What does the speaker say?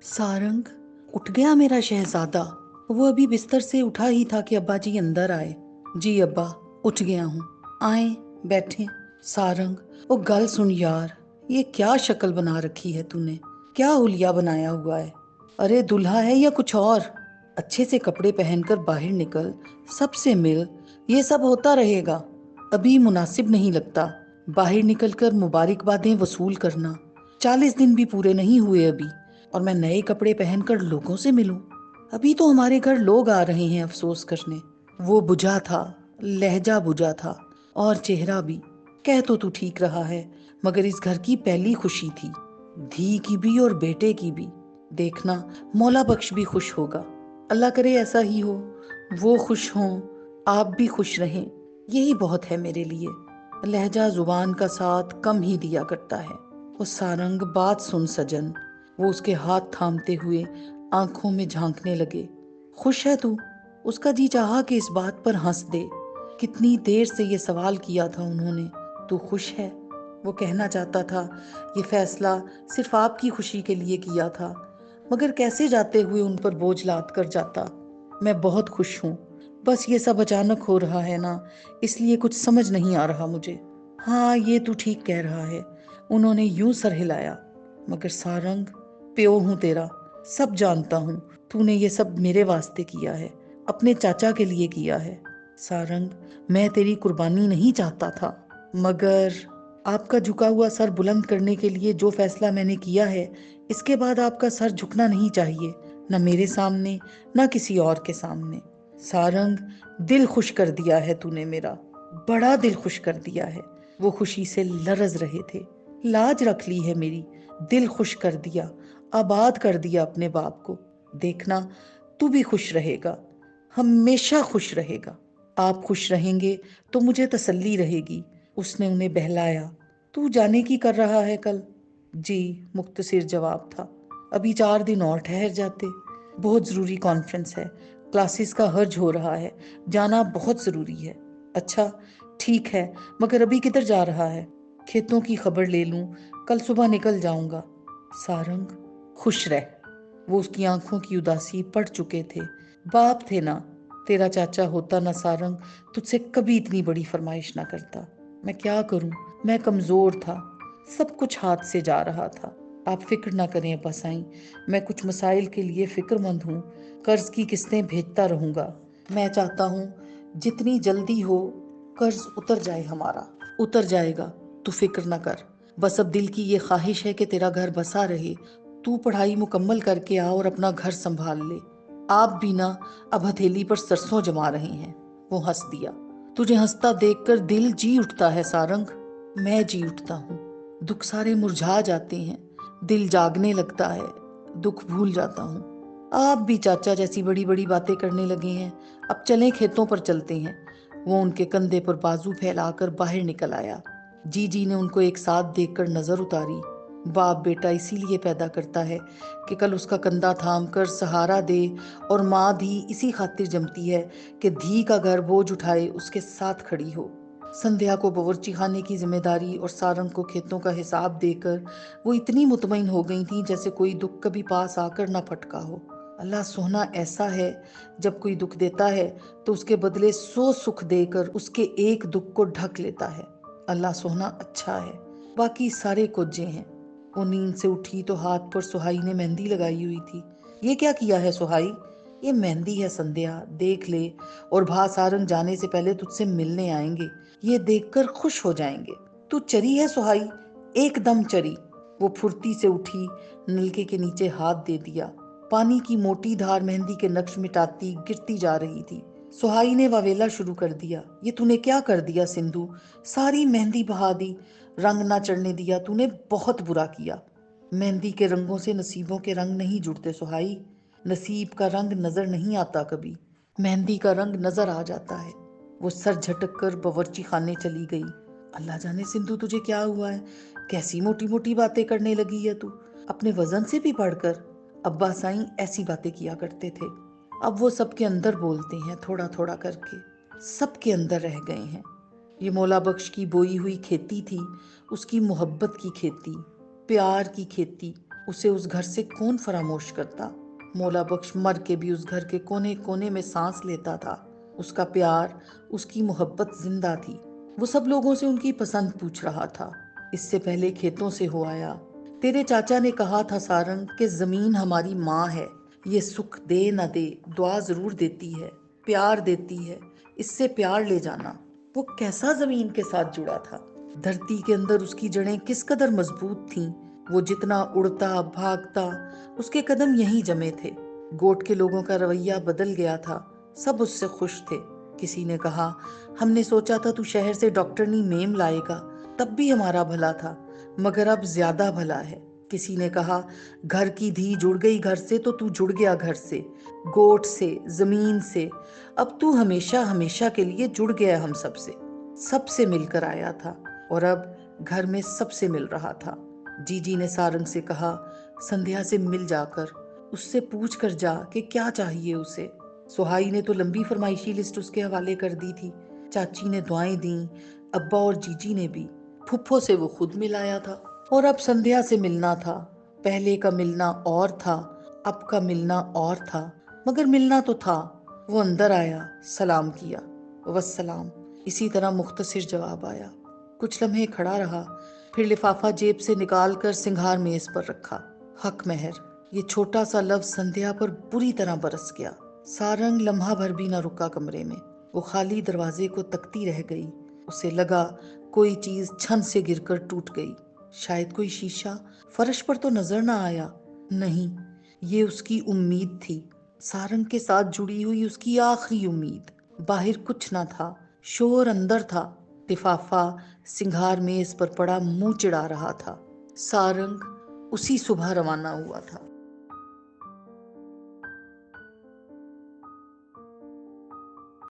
सारंग, उठ गया मेरा शहजादा। वो अभी बिस्तर से उठा ही था कि अब्बा जी अंदर आए। जी अब्बा, उठ गया हूँ। आए, बैठे। सारंग, वो गल सुन यार, ये क्या शक्ल बना रखी है तूने? क्या हुलिया बनाया हुआ है? अरे दुल्हा है या कुछ और? अच्छे से कपड़े पहनकर बाहर निकल, सबसे मिल। ये सब होता रहेगा। अभी मुनासिब नहीं लगता बाहर निकलकर मुबारकबादें वसूल करना। 40 दिन भी पूरे नहीं हुए अभी, और मैं नए कपड़े पहनकर लोगों से मिलूं। अभी तो हमारे घर लोग आ रहे हैं अफसोस करने। वो बुझा था, लहजा बुझा था, और चेहरा भी। कह तो तू ठीक रहा है, मगर इस घर की पहली खुशी थी, धी की भी और बेटे की भी। देखना, मौला बख्श भी खुश होगा। अल्लाह करे ऐसा ही हो। वो खुश हों, आप भी खुश रहें, यही बहुत है मेरे लिए। लहजा जुबान का साथ कम ही दिया करता है। वो सारंग, बात सुन सजन। वो उसके हाथ थामते हुए आंखों में झांकने लगे। खुश है तू? उसका जी चाहा कि इस बात पर हंस दे। कितनी देर से ये सवाल किया था उन्होंने, तू खुश है? वो कहना चाहता था ये फैसला सिर्फ आपकी खुशी के लिए किया था, मगर कैसे जाते हुए उन पर बोझ लाद कर जाता। मैं बहुत खुश हूँ, बस ये सब अचानक हो रहा है ना, इसलिए कुछ समझ नहीं आ रहा मुझे। हाँ, ये तू ठीक कह रहा है। उन्होंने यूं सर हिलाया। मगर सारंग, प्यो हूं तेरा, सब जानता हूं। तूने ये सब मेरे वास्ते किया है, अपने चाचा के लिए किया है। सारंग, मैं तेरी कुर्बानी नहीं चाहता था, मगर आपका झुका हुआ सर बुलंद करने के लिए जो फैसला मैंने किया है, इसके बाद आपका सर झुकना नहीं चाहिए, न मेरे सामने, न किसी और के सामने। सारंग, दिल खुश कर दिया है तूने मेरा, बड़ा दिल खुश कर दिया है। वो खुशी से लरज रहे थे। लाज रख ली है मेरी, दिल खुश कर दिया, आबाद कर दिया अपने बाप को। देखना, तू भी खुश रहेगा, हमेशा खुश रहेगा। आप खुश रहेंगे तो मुझे तसल्ली रहेगी। उसने उन्हें बहलाया। तू जाने की कर रहा है कल? जी, मुख्तसिर जवाब था। अभी 4 दिन और ठहर जाते। बहुत ज़रूरी कॉन्फ्रेंस है, क्लासेस का हर्ज हो रहा है, जाना बहुत ज़रूरी है। अच्छा, ठीक है, मगर अभी किधर जा रहा है? खेतों की खबर ले लूं, कल सुबह निकल जाऊंगा। सारंग, खुश रह। वो उसकी आंखों की उदासी पढ़ चुके थे। बाप थे ना, तेरा चाचा होता ना सारंग, तुझसे कभी इतनी बड़ी फरमाइश ना करता। मैं क्या करूं, मैं कमजोर था, सब कुछ हाथ से जा रहा था। आप फिक्र ना करें अब्बा साईं, मैं कुछ मसाइल के लिए फिक्रमंद हूँ, कर्ज की किस्तें भेजता रहूंगा। मैं चाहता हूँ जितनी जल्दी हो कर्ज उतर जाए हमारा। उतर जाएगा, तू फिक्र ना कर। बस अब दिल की ये ख्वाहिश है कि तेरा घर बसा रहे। तू पढ़ाई मुकम्मल करके आ और अपना घर संभाल ले। आप भी ना अब हथेली पर सरसों जमा रहे हैं। वो हंस दिया। तुझे हंसता देखकर दिल जी उठता है सारंग। मैं जी उठता हूँ। दुख सारे मुरझा जाते हैं, दिल जागने लगता है, दुख भूल जाता हूँ। आप भी चाचा जैसी बड़ी बड़ी बातें करने लगे हैं। अब चलें, खेतों पर चलते हैं। वो उनके कंधे पर बाजू फैलाकर बाहर निकल आया। जी ने उनको एक साथ देखकर नजर उतारी। बाप बेटा इसीलिए पैदा करता है कि कल उसका कंधा थाम कर सहारा दे, और माँ धी इसी खातिर जमती है कि धी का घर बोझ उठाए उसके साथ खड़ी हो। संध्या को बावर्ची खाने की जिम्मेदारी और सारंग को खेतों का हिसाब देकर वो इतनी मुतमईन हो गई थी जैसे कोई दुख कभी पास आकर न फटका हो। अल्लाह सोहना ऐसा है, जब कोई दुख देता है तो उसके बदले 100 सुख देकर उसके एक दुख को ढक लेता है। अल्लाह सोहना अच्छा है, बाकी सारे कोज्जे हैं। वो नींद से उठी तो हाथ पर सुहाई ने मेहंदी लगाई हुई थी। ये क्या किया है सुहाई? ये मेहंदी है संध्या, देख ले, और भा सारंग जाने से पहले तुझसे मिलने आएंगे, ये देखकर खुश हो जाएंगे। तू चरी है सुहाई, एकदम चरी। वो फुर्ती से उठी, नलके के नीचे हाथ दे दिया। पानी की मोटी धार मेहंदी के नक्श मिटाती गिरती जा रही थी। सुहाई ने वावेला शुरू कर दिया। ये तूने क्या कर दिया सिंधु? सारी मेहंदी बहा दी, रंग ना चढ़ने दिया, तूने बहुत बुरा किया। मेहंदी के रंगों से नसीबों के रंग नहीं जुड़ते सुहाई। नसीब का रंग नजर नहीं आता कभी, मेहंदी का रंग नजर आ जाता है। वो सर झटक कर बावर्ची खाने चली गई। अल्लाह जाने सिंधु तुझे क्या हुआ है, कैसी मोटी मोटी बातें करने लगी है तू, अपने वजन से भी बढ़कर। अब्बा साईं ऐसी बातें किया करते थे, अब वो सबके अंदर बोलते हैं थोड़ा थोड़ा करके, सबके अंदर रह गए हैं। ये मौला बख्श की बोई हुई खेती थी, उसकी मोहब्बत की खेती, प्यार की खेती। उसे उस घर से कौन फरामोश करता। मौला बख्श मर के भी उस घर के कोने कोने में सांस लेता था। उसका प्यार, उसकी मोहब्बत जिंदा थी। वो सब लोगों से उनकी पसंद पूछ रहा था। इससे पहले खेतों से हो आया। तेरे चाचा ने कहा था सारंग कि जमीन हमारी माँ है, ये सुख दे न दे दुआ जरूर देती है, प्यार देती है, इससे प्यार ले जाना। वो कैसा जमीन के साथ जुड़ा था। धरती के अंदर उसकी जड़ें किस कदर मजबूत थीं। वो जितना उड़ता भागता, उसके कदम यहीं जमे थे। गोट के लोगों का रवैया बदल गया था। सब उससे खुश थे। किसी ने कहा, हमने सोचा था तू शहर से डॉक्टरनी मेम लाएगा, तब भी हमारा भला था, मगर अब ज्यादा भला है। किसी ने कहा, घर की धी जुड़ गई घर से तो तू जुड़ गया घर से, गोट से, जमीन से। अब तू हमेशा हमेशा के लिए जुड़ गया हम सबसे। सबसे मिलकर आया था और अब घर में सबसे मिल रहा था। जीजी ने सारंग से कहा, संध्या से मिल जाकर उससे पूछ कर जा कि क्या चाहिए उसे। सुहाई ने तो लंबी फरमाइशी लिस्ट उसके हवाले कर दी थी। चाची ने दुआएं दी, अब्बा और जीजी ने भी। फुफ्फो से वो खुद मिलाया था और अब संध्या से मिलना था। पहले का मिलना और था, अब का मिलना और था, मगर मिलना तो था। वो अंदर आया, सलाम किया, वस्सलाम। इसी तरह मुख्तसर जवाब आया। कुछ लम्हे खड़ा रहा, फिर लिफाफा जेब से निकाल कर सिंघार मेज पर रखा। हक मेहर, ये छोटा सा लफ्ज संध्या पर बुरी तरह बरस गया। सारंग लम्हा भर भी न रुका कमरे में। वो खाली दरवाजे को तकती रह गई। उसे लगा कोई चीज छन से गिरकर टूट गई। शायद कोई शीशा। फर्श पर तो नजर ना आया। नहीं, ये उसकी उम्मीद थी, सारंग के साथ जुड़ी हुई उसकी आखिरी उम्मीद। बाहर कुछ ना था, शोर अंदर था। लिफाफा सिंघार मेज पर पड़ा मुंह चिढ़ा रहा था। सारंग उसी सुबह रवाना हुआ था।